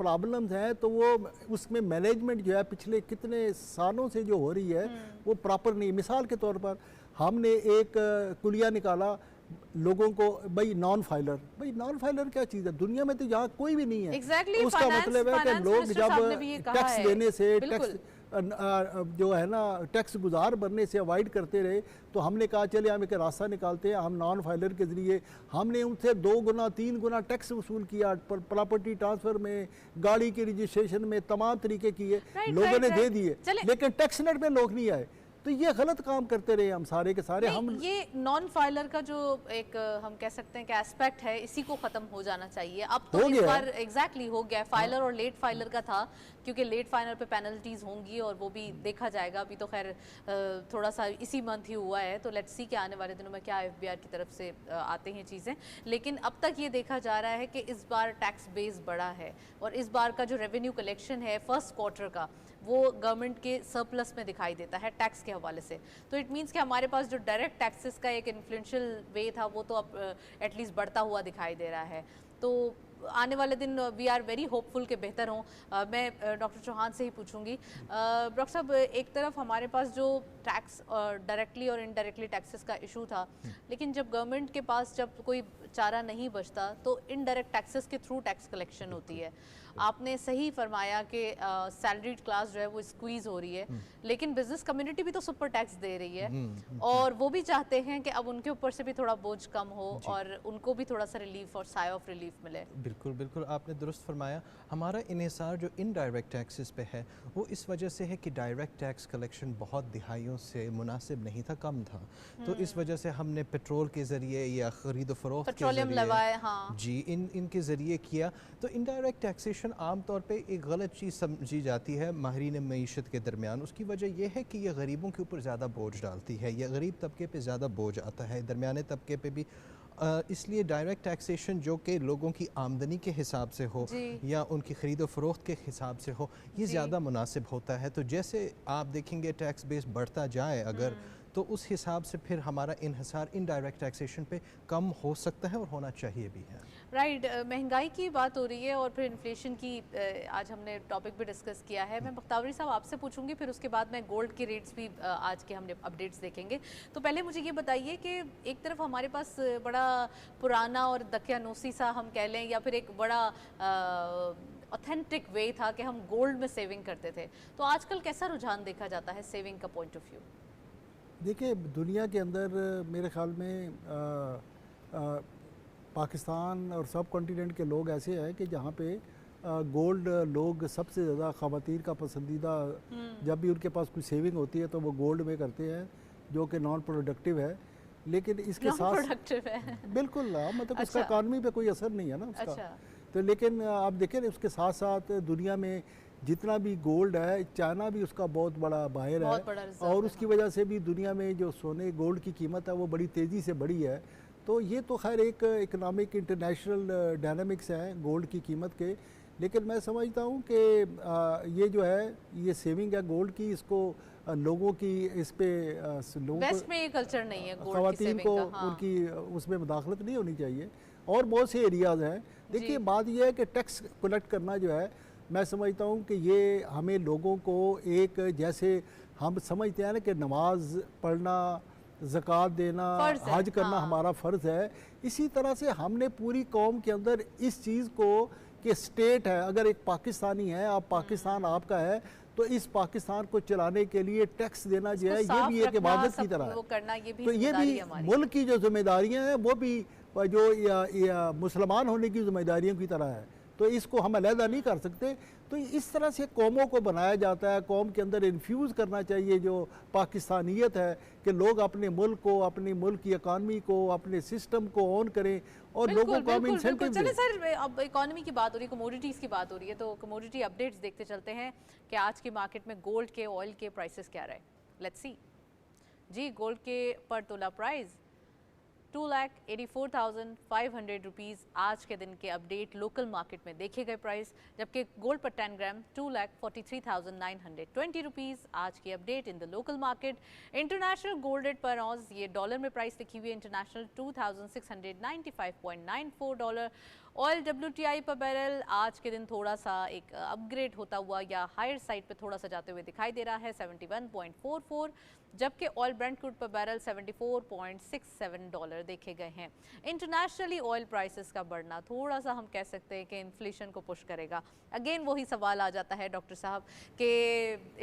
Problems हैं तो वो उसमें मैनेजमेंट जो है पिछले कितने सालों से जो हो रही है वो प्रॉपर नहीं। मिसाल के तौर पर हमने एक कुलिया निकाला लोगों को, भाई नॉन फाइलर क्या चीज़ है दुनिया में, तो यहाँ कोई भी नहीं है। Exactly, उसका मतलब है कि लोग जब टैक्स देने से टैक्स जो है ना टैक्स गुजार बनने से अवॉइड करते रहे, तो हमने कहा चले हम एक रास्ता निकालते हैं, हम नॉन फाइलर के ज़रिए हमने उनसे 2 गुना 3 गुना टैक्स वसूल किया, प्रॉपर्टी ट्रांसफ़र में, गाड़ी के रजिस्ट्रेशन में, तमाम तरीके किए, लोगों ने दे दिए, लेकिन टैक्स नेट में लोग नहीं आए। तो ये गलत काम करते रहे हम सारे के सारे। हम ये नॉन फाइलर का जो एक हम कह सकते हैं कि एस्पेक्ट है, इसी को खत्म हो जाना चाहिए। अब तो इस बार एग्जैक्टली हो गया। फाइलर और लेट फाइलर का था, क्योंकि लेट फाइलर पे पेनल्टीज होंगी और वो भी देखा जाएगा। अभी तो खैर थोड़ा सा इसी मंथ ही हुआ है, तो लेट्स सी कि आने वाले दिनों में क्या एफबीआर की तरफ से आते हैं चीज़ें। लेकिन अब तक ये देखा जा रहा है कि इस बार टैक्स बेस बड़ा है और इस बार का जो रेवेन्यू कलेक्शन है फर्स्ट क्वार्टर का, वो गवर्नमेंट के सरप्लस में दिखाई देता है टैक्स के हवाले से। तो इट मीन्स कि हमारे पास जो डायरेक्ट टैक्सेस का एक इन्फ्लुएंशियल वे था वो तो अब एटलीस्ट बढ़ता हुआ दिखाई दे रहा है। तो आने वाले दिन वी आर वेरी होपफुल के बेहतर हों। मैं डॉक्टर चौहान से ही पूछूंगी। डॉक्टर साहब, एक तरफ हमारे पास जो टैक्स डायरेक्टली और इनडायरेक्टली टैक्सेस का इशू था, लेकिन जब गवर्नमेंट के पास जब कोई चारा नहीं बचता तो इनडायरेक्ट टैक्सेस के थ्रू टैक्स कलेक्शन होती है। आपने सही फरमाया कि सैलरीड क्लास जो है वो स्क्वीज हो रही है, लेकिन बिजनेस कम्युनिटी भी तो सुपर टैक्स दे रही है और वो भी चाहते हैं कि अब उनके ऊपर से भी थोड़ा बोझ कम हो और उनको भी थोड़ा सा रिलीफ और साय ऑफ रिलीफ मिले। बिल्कुल बिल्कुल, आपने दुरुस्त फरमाया। हमारा इन्हिसार जो इनडायरेक्ट टैक्सेस पे है वो इस वजह से है कि डायरेक्ट टैक्स कलेक्शन बहुत दिहाइयों से मुनासिब नहीं था, कम था। तो इस वजह से हमने पेट्रोल के ज़रिए या ख़रीद फरोख्त के ज़रिए जी इनके ज़रिए किया। तो इनडायरेक्ट टैक्सेशन आम तौर पे एक गलत चीज़ समझी जाती है माहिरीन मईशत के दरमियान। उसकी वजह यह है कि यह गरीबों के ऊपर ज़्यादा बोझ डालती है, या गरीब तबके पे ज़्यादा बोझ आता है, दरमियाने तबके पे भी। इसलिए डायरेक्ट टैक्सेशन जो कि लोगों की आमदनी के हिसाब से हो या उनकी ख़रीद फरोख्त के हिसाब से हो, ये ज़्यादा मुनासिब होता है। तो जैसे आप देखेंगे टैक्स बेस बढ़ता जाए अगर, तो उस हिसाब से फिर हमारा इन्हिसार इनडायरेक्ट टैक्सेशन पे कम हो सकता है और होना चाहिए भी है। राइट, महंगाई की बात हो रही है और फिर इन्फ्लेशन की आज हमने टॉपिक भी डिस्कस किया है। मैं बख्तावरी साहब आपसे पूछूंगी, फिर उसके बाद मैं गोल्ड के रेट्स भी आज के हमने अपडेट्स देखेंगे। तो पहले मुझे ये बताइए कि एक तरफ हमारे पास बड़ा पुराना और दकियानूसी सा हम कह लें, या फिर एक बड़ा ऑथेंटिक वे था कि हम गोल्ड में सेविंग करते थे, तो आजकल कैसा रुझान देखा जाता है सेविंग का पॉइंट ऑफ व्यू? देखिए, दुनिया के अंदर मेरे ख्याल में पाकिस्तान और सब कॉन्टिनेंट के लोग ऐसे हैं कि जहाँ पे गोल्ड लोग सबसे ज़्यादा ख़वातीन का पसंदीदा, जब भी उनके पास कुछ सेविंग होती है तो वो गोल्ड में करते हैं, जो कि नॉन प्रोडक्टिव है। लेकिन इसके साथ बिल्कुल मतलब उसका इकॉनमी पे कोई असर नहीं है ना उसका। तो लेकिन आप देखें उसके साथ साथ दुनिया में जितना भी गोल्ड है, चाइना भी उसका बहुत बड़ा बायर है और उसकी वजह से भी दुनिया में जो सोने गोल्ड की कीमत है वो बड़ी तेज़ी से बढ़ी है। तो ये तो खैर एक इकनॉमिक इंटरनेशनल डायनामिक्स हैं गोल्ड की कीमत के। लेकिन मैं समझता हूँ कि ये जो है ये सेविंग है गोल्ड की, इसको लोगों की इस पे वेस्ट में ये कल्चर नहीं है गोल्ड की ख़वातीन को उनकी उसमें मुदाखलत नहीं होनी चाहिए। और बहुत से एरियाज़ हैं। देखिए, बात यह है कि टैक्स कलेक्ट करना जो है, मैं समझता हूँ कि ये हमें लोगों को एक, जैसे हम समझते हैं ना कि नमाज पढ़ना, ज़कात देना, हज करना हमारा फ़र्ज़ है, इसी तरह से हमने पूरी कौम के अंदर इस चीज़ को कि स्टेट है, अगर एक पाकिस्तानी है, आप पाकिस्तान आपका है, तो इस पाकिस्तान को चलाने के लिए टैक्स देना जो है ये भी एक इबादत की तरह है। तो ये भी मुल्क की जो जिम्मेदारियाँ हैं वो भी जो मुसलमान होने की जिम्मेदारियों की तरह है, तो इसको हम अलहदा नहीं कर सकते। तो इस तरह से कौमों को बनाया जाता है, कौम के अंदर इन्फ्यूज़ करना चाहिए जो पाकिस्तानियत है, कि लोग अपने मुल्क को, अपनी मुल्क की इकानमी को, अपने सिस्टम को ऑन करें और लोगों को हम इंसेंटिव दें। चलिए सर, अब इकोनॉमी की बात हो रही है, कमोडिटीज़ की बात हो रही है, तो कमोडिटी अपडेट्स देखते चलते हैं कि आज की मार्केट में गोल्ड के, ऑयल के प्राइसेस क्या रहे। Let's see ji. गोल्ड के पर तोला प्राइस 2,84,500 रुपीज़ आज के दिन के अपडेट लोकल मार्केट में देखे गए प्राइस, जबकि गोल्ड पर 10 ग्राम 2,43,920 रुपीज़ आज की update in the local market. International gold rate पर ऑन्स, ये डॉलर में प्राइस लिखी हुई है, इंटरनेशनल $2,695.94, ऑयल WTI पर बैरल आज के दिन थोड़ा सा एक अपग्रेड होता हुआ या हायर साइड पे थोड़ा सा जाते हुए दिखाई दे रहा है 71.44, जबकि ऑयल ब्रेंट क्रूड पर बैरल 74.67 डॉलर देखे गए हैं। इंटरनेशनली ऑयल प्राइसेस का बढ़ना थोड़ा सा हम कह सकते हैं कि इन्फ्लेशन को पुश करेगा। अगेन वही सवाल आ जाता है डॉक्टर साहब कि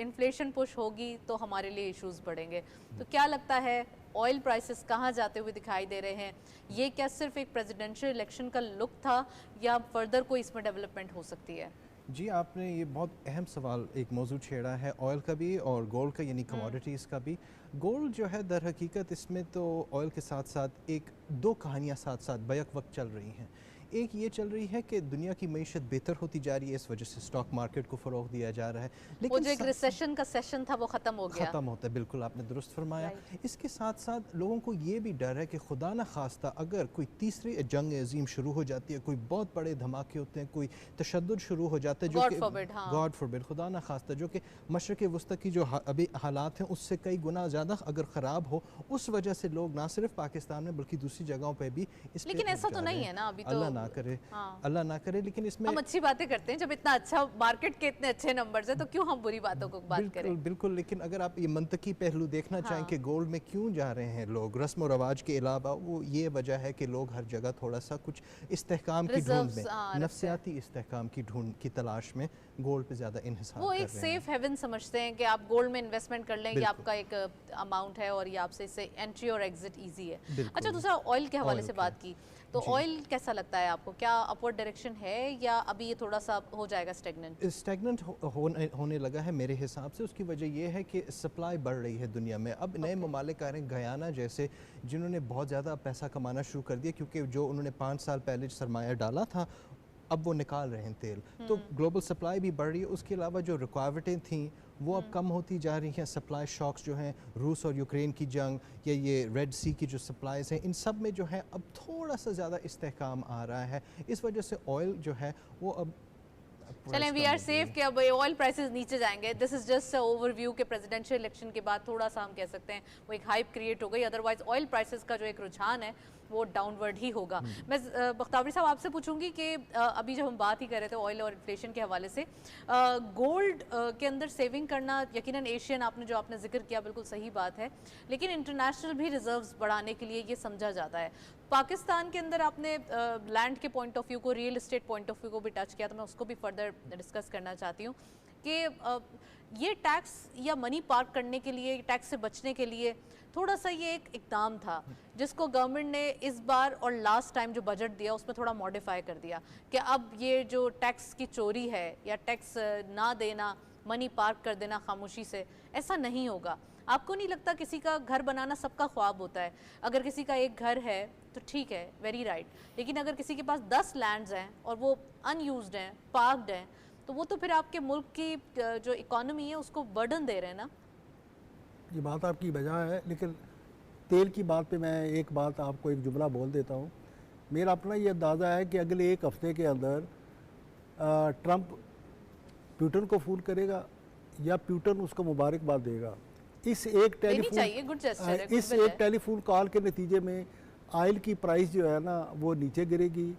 इन्फ्लेशन पुश होगी तो हमारे लिए इश्यूज बढ़ेंगे। तो क्या लगता है ऑयल प्राइसेस कहाँ जाते हुए दिखाई दे रहे हैं? ये क्या सिर्फ एक प्रेसिडेंशियल इलेक्शन का लुक था या फर्दर कोई इसमें डेवलपमेंट हो सकती है? जी, आपने ये बहुत अहम सवाल एक मौजू छेड़ा है, ऑयल का भी और गोल्ड का, यानी कमोडिटीज़ का भी। गोल्ड जो है दर हकीकत इसमें तो ऑयल के साथ साथ एक दो कहानियाँ साथ साथ बैक वक्त चल रही हैं। एक ये चल रही है कि दुनिया की मईशत बेहतर होती जा रही है, इस वजह से स्टॉक मार्केट को फ़रोग़ दिया जा रहा है। लेकिन वो जो एक रिसेशन का सेशन था वो ख़त्म हो गया, ख़त्म होता है, बिल्कुल आपने दुरुस्त फरमाया। इसके साथ साथ लोगों को ये भी डर है कि खुदा न खास्ता अगर कोई तीसरी जंग अजीम शुरू हो जाती है, कोई बहुत बड़े धमाके होते हैं, कोई तशद्दुद शुरू हो जाता है, जो कि गॉड फॉरबिड, खुदा न खास्ता, जो कि मशरक़ वस्ती की जो अभी हालात हैं उससे कई गुना ज़्यादा अगर ख़राब हो, उस वजह से लोग ना सिर्फ पाकिस्तान में बल्कि दूसरी जगहों पर भी इस, लेकिन ऐसा तो नहीं है ना अभी, तो ना करे, अल्लाह ना करे। लेकिन इसमें हम अच्छी बातें करते हैं, जब इतना अच्छा मार्केट के इतने अच्छे नंबर्स हैं तो क्यों हम बुरी बातों को बात करें? बिल्कुल। लेकिन अगर आप ये मंतकी पहलू देखना चाहें कि गोल्ड में क्यों जा रहे हैं लोग, रस्म और रवाज के अलावा, वो ये वजह है कि लोग हर जगह थोड़ा सा कुछ इस्तेहकाम की ढूंढ में, नफ्सियाती इस्तेहकाम की ढूंढ की तलाश में गोल्ड पे ज़्यादा इन्हिसार वो एक सेफ हेवन समझते हैं कि आप गोल्ड में इन्वेस्टमेंट कर लें, ये आपका एक अमाउंट है और ये आपसे इससे एंट्री और एग्जिट ईजी है। अच्छा, दूसरा ऑयल के हवाले से बात की तो ऑयल कैसा लगता है आपको? क्या अपवर्ड डायरेक्शन है या अभी ये थोड़ा सा हो जाएगा स्टेगनेंट होने लगा है मेरे हिसाब से? उसकी वजह ये है कि सप्लाई बढ़ रही है दुनिया में। अब नए ममालिक आ रहे हैं, गयाना जैसे, जिन्होंने बहुत ज़्यादा पैसा कमाना शुरू कर दिया क्योंकि जो उन्होंने 5 साल पहले सरमाया डाला था अब वो निकाल रहे हैं तेल, तो ग्लोबल सप्लाई भी बढ़ रही है। उसके अलावा जो रिक्वायरमेंटें थी वो अब कम होती जा रही हैं। सप्लाई शॉक्स जो हैं, रूस और यूक्रेन की जंग या ये रेड सी की जो सप्लाईज़ हैं, इन सब में जो है अब थोड़ा सा ज़्यादा इस्तेहकाम आ रहा है। इस वजह से ऑयल जो है वो अब चलें, वी आर सेफ कि अब ऑयल प्राइसेस नीचे जाएंगे। दिस इज जस्ट ओवरव्यू के प्रेसिडेंशियल इलेक्शन के बाद थोड़ा सा हम कह सकते हैं वो एक हाइप क्रिएट हो गई, अदरवाइज ऑयल प्राइसेस का जो एक रुझान है वो डाउनवर्ड ही होगा। मैं बख्तावरी साहब आपसे पूछूंगी कि अभी जब हम बात ही कर रहे थे ऑयल और इन्फ्लेशन के हवाले से, गोल्ड के अंदर सेविंग करना यकीनन एशियन, आपने जो आपने जिक्र किया बिल्कुल सही बात है, लेकिन इंटरनेशनल भी रिजर्व्स बढ़ाने के लिए ये समझा जाता है। पाकिस्तान के अंदर आपने लैंड के पॉइंट ऑफ व्यू को, real estate point of view को भी टच किया, तो मैं उसको भी फर्दर डिस्कस करना चाहती हूँ कि ये टैक्स या मनी पार्क करने के लिए, टैक्स से बचने के लिए थोड़ा सा ये एक इकदाम था जिसको गवर्नमेंट ने इस बार और लास्ट टाइम जो बजट दिया उसमें थोड़ा मॉडिफाई कर दिया कि अब ये जो टैक्स की चोरी है या टैक्स ना देना, मनी पार्क कर देना खामोशी से, ऐसा नहीं होगा। आपको नहीं लगता किसी का घर बनाना सबका ख्वाब होता है? अगर किसी का एक घर है तो ठीक है, वेरी राइट, लेकिन अगर किसी के पास 10 लैंड्स हैं और वो अनयूज्ड हैं, पार्क्ड हैं, तो वो तो फिर आपके मुल्क की जो इकोनॉमी है उसको बर्डन दे रहे हैं ना। ये बात आपकी वजह है, लेकिन तेल की बात पे मैं एक बात आपको, एक जुमला बोल देता हूँ। मेरा अपना ये अंदाज़ा है कि अगले एक हफ्ते के अंदर ट्रंप प्यूटन को फ़ोन करेगा या प्यूटन उसको मुबारकबाद देगा। इस एक टेलीफोन कॉल के नतीजे में ऑयल की प्राइस जो है ना वो नीचे गिरेगी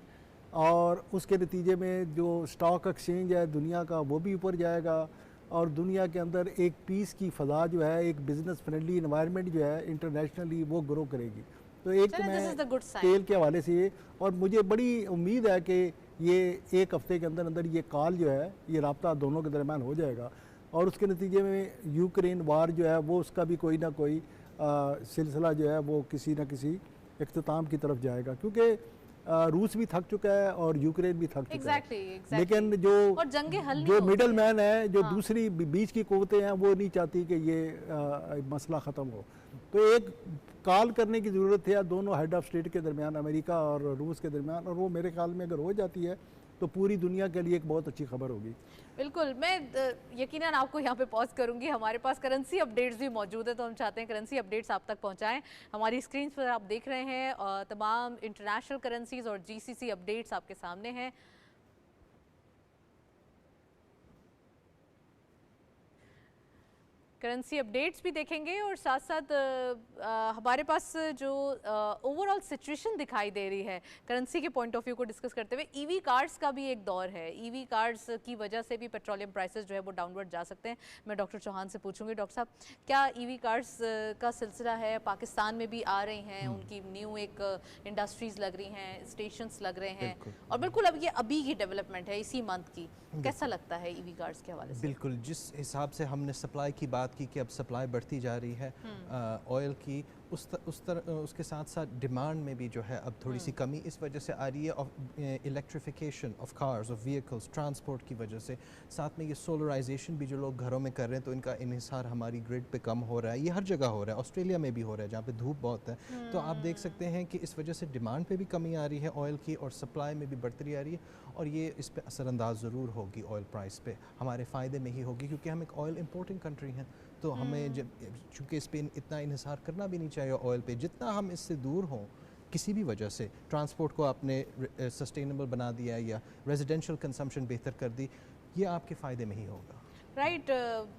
और उसके नतीजे में जो स्टॉक एक्सचेंज है दुनिया का वो भी ऊपर जाएगा और दुनिया के अंदर एक पीस की फ़ज़ा जो है, एक बिज़नेस फ्रेंडली इन्वायरमेंट जो है इंटरनेशनली वो ग्रो करेगी। तो एक तो मैं तेल के हवाले से ये, और मुझे बड़ी उम्मीद है कि ये एक हफ़्ते के अंदर अंदर ये कॉल जो है, ये राब्ता दोनों के दरमियान हो जाएगा और उसके नतीजे में यूक्रेन वार जो है वो उसका भी कोई ना कोई सिलसिला जो है वो किसी न किसी इख्तिताम की तरफ जाएगा, क्योंकि रूस भी थक चुका है और यूक्रेन भी थक चुका है। लेकिन जो मिडल मैन है, जो दूसरी बीच की कुव्वतें हैं, वो नहीं चाहती कि ये मसला ख़त्म हो। तो एक कॉल करने की ज़रूरत है दोनों हेड ऑफ स्टेट के दरमियान, अमेरिका और रूस के दरमियान, और वो मेरे ख्याल में अगर हो जाती है तो पूरी दुनिया के लिए एक बहुत अच्छी खबर होगी। बिल्कुल, मैं यकीनन आपको यहाँ पे पॉज करूँगी। हमारे पास करेंसी अपडेट्स भी मौजूद है, तो हम चाहते हैं करेंसी अपडेट्स आप तक पहुँचाएं। हमारी स्क्रीन पर आप देख रहे हैं तमाम इंटरनेशनल करेंसीज और GCC अपडेट्स आपके सामने हैं। करेंसी अपडेट्स भी देखेंगे और साथ साथ हमारे पास जो ओवरऑल सिचुएशन दिखाई दे रही है करेंसी के पॉइंट ऑफ व्यू को डिस्कस करते हुए, ईवी कार्स का भी एक दौर है। ईवी कार्स की वजह से भी पेट्रोलियम प्राइसेस जो है वो डाउनवर्ड जा सकते हैं। मैं डॉक्टर चौहान से पूछूंगी, डॉक्टर साहब क्या ईवी कार्स का सिलसिला है, पाकिस्तान में भी आ रही हैं, उनकी न्यू एक इंडस्ट्रीज लग रही हैं, स्टेशंस लग रहे हैं, और बिल्कुल अब ये अभी की डेवलपमेंट है इसी मंथ की, कैसा लगता है ईवी कार्स के हवाले से? बिल्कुल, जिस हिसाब से हमने सप्लाई की बात की कि अब सप्लाई बढ़ती जा रही है ऑयल की, उसके साथ साथ डिमांड में भी जो है अब थोड़ी सी कमी इस वजह से आ रही है, of electrification of cars, of vehicles, transport की वजह से। साथ में ये सोलराइजेशन भी जो लोग घरों में कर रहे हैं तो इनका इन्हिसार हमारी ग्रिड पे कम हो रहा है। ये हर जगह हो रहा है, ऑस्ट्रेलिया में भी हो रहा है जहाँ पे धूप बहुत है। तो आप देख सकते हैं कि इस वजह से डिमांड पे भी कमी आ रही है ऑयल की, और सप्लाई में भी बढ़ती आ रही है, और ये इस पर असरअंदाज ज़रूर होगी ऑयल प्राइस पे, हमारे फ़ायदे में ही होगी, क्योंकि हम एक ऑयल इंपोर्टिंग कंट्री हैं। तो हमें जब चूँकि इस पर इतना इन्हिसार करना भी नहीं चाहिए ऑयल पे, जितना हम इससे दूर हों किसी भी वजह से, ट्रांसपोर्ट को आपने सस्टेनेबल बना दिया या रेजिडेंशियल कंजम्पशन बेहतर कर दी, ये आपके फ़ायदे में ही होगा। राइट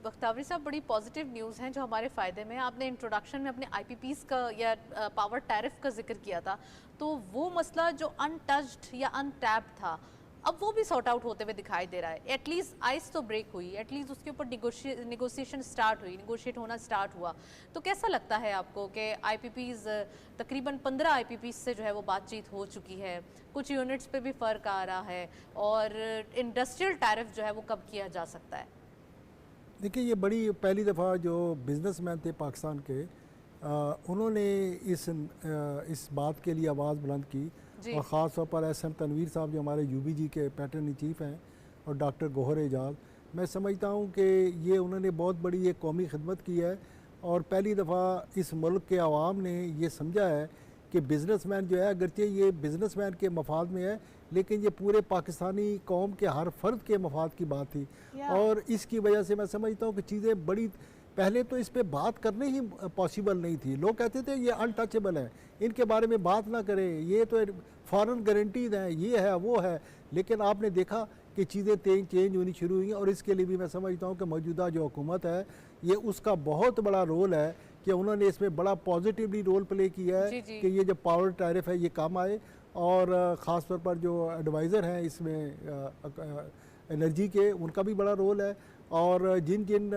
बख्तावरी साहब, बड़ी पॉजिटिव न्यूज़ हैं जो हमारे फ़ायदे में। आपने इंट्रोडक्शन में अपने IPPs का या पावर टैरिफ का जिक्र किया था, तो वो मसला जो अनटच्ड या अनटैप्ड था अब वो भी सॉर्ट आउट होते हुए दिखाई दे रहा है। एटलीस्ट आइस तो ब्रेक हुई, एटलीस्ट उसके ऊपर निगोशिएशन स्टार्ट हुई, निगोशिएट होना स्टार्ट हुआ। तो कैसा लगता है आपको कि IPPs तकरीबन 15 IPPs से जो है वो बातचीत हो चुकी है, कुछ यूनिट्स पे भी फ़र्क आ रहा है, और इंडस्ट्रियल टैरिफ जो है वो कब किया जा सकता है? देखिए, ये बड़ी पहली दफ़ा जो बिजनेसमैन थे पाकिस्तान के, उन्होंने इस बात के लिए आवाज़ बुलंद की, और ख़ास तौर पर SM तनवीर साहब जो हमारे UBG के पैटर्न इन चीफ़ हैं, और डॉक्टर गौहर एजाज, मैं समझता हूँ कि ये उन्होंने बहुत बड़ी एक कौमी खिदमत की है, और पहली दफ़ा इस मुल्क के आवाम ने ये समझा है कि बिज़नेसमैन जो है, अगरचे ये बिज़नेसमैन के मफाद में है, लेकिन ये पूरे पाकिस्तानी कौम के हर फर्द के मफाद की बात थी। और इसकी वजह से मैं समझता हूँ कि चीज़ें बड़ी, पहले तो इस पे बात करने ही पॉसिबल नहीं थी। लोग कहते थे ये अनटचेबल है, इनके बारे में बात ना करें, ये तो फॉरेन गारंटीज हैं, ये है वो है। लेकिन आपने देखा कि चीज़ें चेंज होनी शुरू हुई, और इसके लिए भी मैं समझता हूँ कि मौजूदा जो हुकूमत है, ये उसका बहुत बड़ा रोल है कि उन्होंने इसमें बड़ा पॉजिटिवली रोल प्ले किया है कि ये जो पावर टैरिफ है ये काम आए, और ख़ास तौर पर जो एडवाइज़र हैं इसमें एनर्जी के, उनका भी बड़ा रोल है। और जिन जिन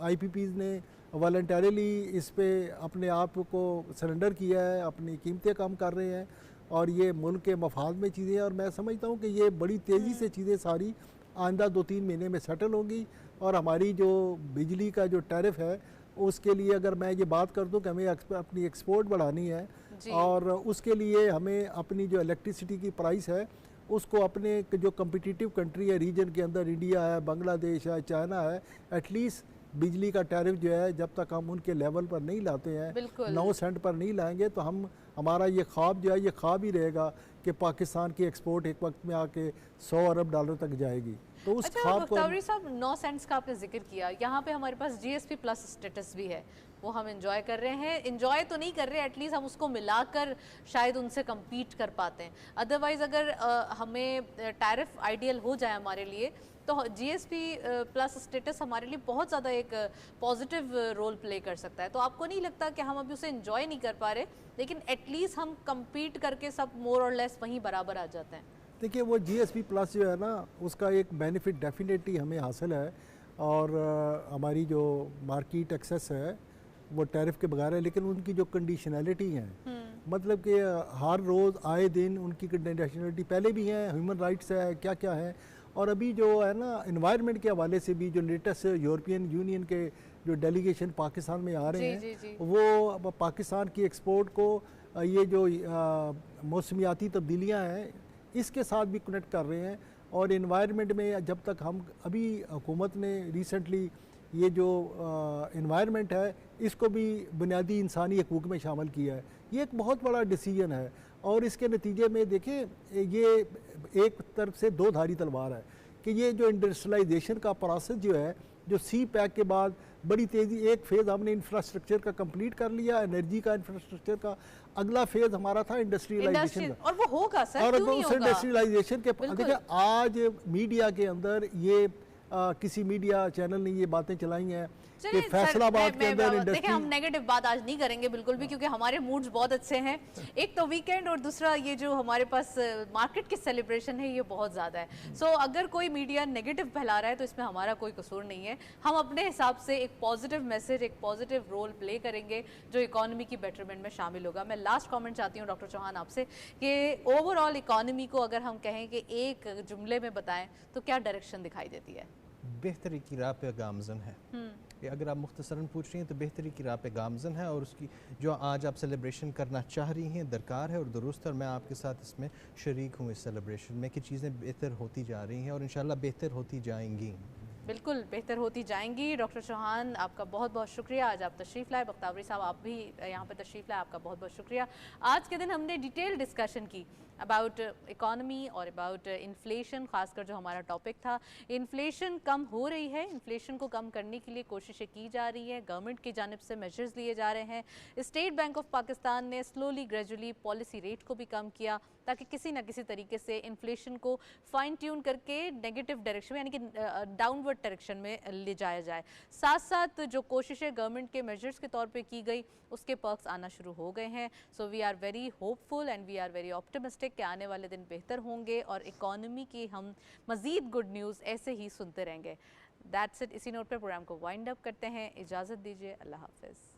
IPPs ने वॉलंटरीली इस पे अपने आप को सरेंडर किया है, अपनी कीमतें कम कर रहे हैं, और ये मुल्क के मफाद में चीज़ें हैं। और मैं समझता हूँ कि ये बड़ी तेज़ी से चीज़ें सारी आइंदा 2-3 महीने में सेटल होंगी, और हमारी जो बिजली का जो टैरिफ है उसके लिए अगर मैं ये बात कर दूँ कि हमें अपनी एक्सपोर्ट बढ़ानी है, और उसके लिए हमें अपनी जो इलेक्ट्रिसिटी की प्राइस है उसको अपने जो कम्पिटिटिव कंट्री है रीजन के अंदर, इंडिया है, बांग्लादेश है, चाइना है, एटलीस्ट बिजली का टैरिफ जो है जब तक हम उनके लेवल पर नहीं लाते हैं, 9 सेंट पर नहीं लाएंगे, तो हमारा ये ख्वाब जो है ये ख्वाब ही रहेगा कि पाकिस्तान की एक्सपोर्ट एक वक्त में आके $100 अरब तक जाएगी। तो उस ख्वाब को साहब 9 सेंट्स का आपने जिक्र किया, यहाँ पे हमारे पास GSP प्लस स्टेटस भी है, वो हम एंजॉय कर रहे हैं। एंजॉय तो नहीं कर रहे, एटलीस्ट हम उसको मिलाकर शायद उनसे compete कर पाते हैं। अदरवाइज़ अगर हमें टैरिफ आइडियल हो जाए हमारे लिए, तो GSP प्लस स्टेटस हमारे लिए बहुत ज़्यादा एक पॉजिटिव रोल प्ले कर सकता है। तो आपको नहीं लगता कि हम अभी उसे एंजॉय नहीं कर पा रहे, लेकिन एटलीस्ट हम compete करके सब मोर और लेस वहीं बराबर आ जाते हैं? देखिए, वो GSP प्लस जो है ना, उसका एक बेनिफिट डेफिनेटली हमें हासिल है, और हमारी जो मार्केट एक्सेस है वो टैरिफ के बगैर है, लेकिन उनकी जो कंडीशनैलिटी है, मतलब कि हर रोज़ आए दिन उनकी कंडीशनैलिटी पहले भी हैं, ह्यूमन राइट्स है, क्या क्या है। और अभी जो है ना एनवायरनमेंट के हवाले से भी जो लेटेस्ट यूरोपियन यूनियन के जो डेलीगेशन पाकिस्तान में आ रहे हैं, वो पाकिस्तान की एक्सपोर्ट को ये जो मौसमियाती तब्दीलियाँ हैं इसके साथ भी कनेक्ट कर रहे हैं। और एनवायरनमेंट में जब तक हम, अभी हुकूमत ने रिसेंटली ये जो एनवायरनमेंट है इसको भी बुनियादी इंसानी हकूक़ में शामिल किया है, ये एक बहुत बड़ा डिसीजन है। और इसके नतीजे में देखें, ये एक तरफ से दो धारी तलवार है कि ये जो इंडस्ट्रियलाइजेशन का प्रोसेस जो है, जो CPEC के बाद बड़ी तेज़ी, एक फ़ेज़ हमने इंफ्रास्ट्रक्चर का कंप्लीट कर लिया, एनर्जी का इंफ्रास्ट्रक्चर का, अगला फेज़ हमारा था इंडस्ट्रियलाइजेशन का, और वो होगा सर, और उस इंडस्ट्रियलाइजेशन के देखिए आज मीडिया के अंदर ये किसी मीडिया चैनल ने ये बातें चलाई हैं कि चलिए फैसलाबाद के अंदर देखिए इंडस्ट्री। हम नेगेटिव बात आज नहीं करेंगे बिल्कुल भी, क्योंकि हमारे मूड्स बहुत अच्छे हैं। एक तो वीकेंड और दूसरा ये जो हमारे पास मार्केट की सेलिब्रेशन है ये बहुत ज़्यादा है। सो अगर कोई मीडिया नेगेटिव फैला रहा है तो इसमें हमारा कोई कसूर नहीं है। हम अपने हिसाब से एक पॉजिटिव मैसेज, एक पॉजिटिव रोल प्ले करेंगे जो इकोनॉमी की बेटरमेंट में शामिल होगा। मैं लास्ट कॉमेंट चाहती हूँ डॉक्टर चौहान आपसे कि ओवरऑल इकोनॉमी को अगर हम कहें कि एक जुमले में बताएं तो क्या डायरेक्शन दिखाई देती है? बेहतरी की राह पे गामजन है। ये अगर आप मुख्तसरन पूछ रही हैं तो बेहतरी की राह पे गामजन है, और उसकी जो आज आप सेलिब्रेशन करना चाह रही हैं दरकार है और दुरुस्त है, और मैं आपके साथ इसमें शरीक हूँ इस सेलिब्रेशन में कि चीज़ें बेहतर होती जा रही हैं और इंशाल्लाह बेहतर होती जाएंगी। बिल्कुल बेहतर होती जाएंगी। डॉक्टर चौहान आपका बहुत बहुत शुक्रिया, आज आप तशरीफ़ लाए। बख्तावरी साहब आप भी यहाँ पर तशरीफ़ लाए, आपका बहुत बहुत शुक्रिया। आज के दिन हमने डिटेल डिस्कशन की अबाउट इकोनॉमी और अबाउट इन्फ्लेशन, खासकर जो हमारा टॉपिक था। इन्फ्लेशन कम हो रही है, इन्फ्लेशन को कम करने के लिए कोशिशें की जा रही है, गवर्नमेंट की जानिब से मेजर्स लिए जा रहे हैं। स्टेट बैंक ऑफ पाकिस्तान ने स्लोली ग्रेजुअली पॉलिसी रेट को भी कम किया ताकि किसी न किसी तरीके से इन्फ्लेशन को फाइन ट्यून करके नेगेटिव डायरेक्शन में यानी कि डाउनवर्ड डायरेक्शन में ले जाया जाए। साथ साथ जो कोशिशें गवर्नमेंट के मेजर्स के तौर पे की गई उसके पर्क्स आना शुरू हो गए हैं। So we are very hopeful and we are very optimistic कि आने वाले दिन बेहतर होंगे और इकोनॉमी की हम मज़ीद गुड न्यूज़ ऐसे ही सुनते रहेंगे। That's it. इसी नोट पर प्रोग्राम को वाइंड अप करते हैं। इजाज़त दीजिए, अल्लाह हाफ़िज़।